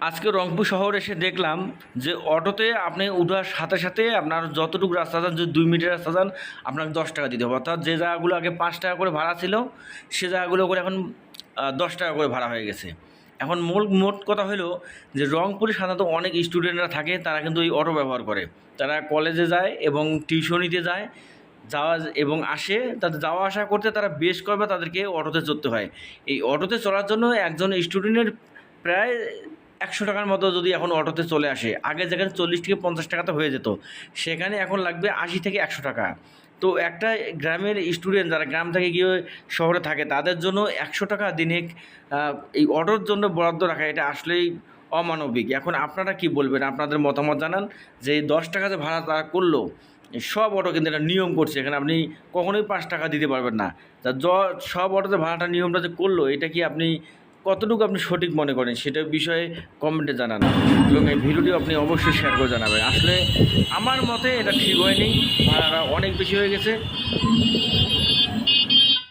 আজকে রংপুর শহর এসে দেখলাম যে অটোতে আপনি উঠার সাথে সাথে আপনার যতটুকু রাস্তা যান, যদি 2 মিনিটের রাস্তা যান, আপনাকে 10 টাকা দিতে হবে। অর্থাৎ যে জায়গাগুলো আগে 5 টাকা করে ভাড়া ছিল, সে জায়গাগুলো করে এখন 10 টাকা করে ভাড়া হয়ে গেছে। এখন মোট কথা হলো যে রংপুরে সাধারণত অনেক স্টুডেন্টরা থাকে, তারা কিন্তু এই অটো ব্যবহার করে। তারা কলেজে যায় এবং টিউশনিতে যায়, যাওয়া এবং আসে। তাদের যাওয়া আসা করতে তারা বেশ কয়েকবার তাদেরকে অটোতে চড়তে হয়। এই অটোতে চড়ার জন্য একজন স্টুডেন্টের প্রায় 100 টাকার মতো যদি এখন অটোতে চলে আসে, আগে যেখানে 40 থেকে 50 টাকাতে হয়ে যেত, সেখানে এখন লাগবে 80 থেকে 100 টাকা। তো একটা গ্রামের স্টুডেন্ট যারা গ্রাম থেকে গিয়ে শহরে থাকে, তাদের জন্য 100 টাকা দিনে এই অটোর জন্য বরাদ্দ রাখা, এটা আসলেই অমানবিক। এখন আপনারা কি বলবেন? আপনাদের মতামত জানান যে এই 10 টাকা যে ভাড়া তারা করলো, সব অটো কিন্তু এটা নিয়ম করছে, এখানে আপনি কখনোই 5 টাকা দিতে পারবেন না। তা সব অটোতে ভাড়াটা নিয়মটা যে করলো, এটা কি আপনি কতটুকু আপনি সঠিক মনে করেন, সেটা বিষয়ে কমেন্টে জানান এবং এই ভিডিওটি আপনি অবশ্যই শেয়ার করে জানাবেন। আসলে আমার মতে এটা ঠিক হয়নি, ভাড়াটা অনেক বেশি হয়ে গেছে।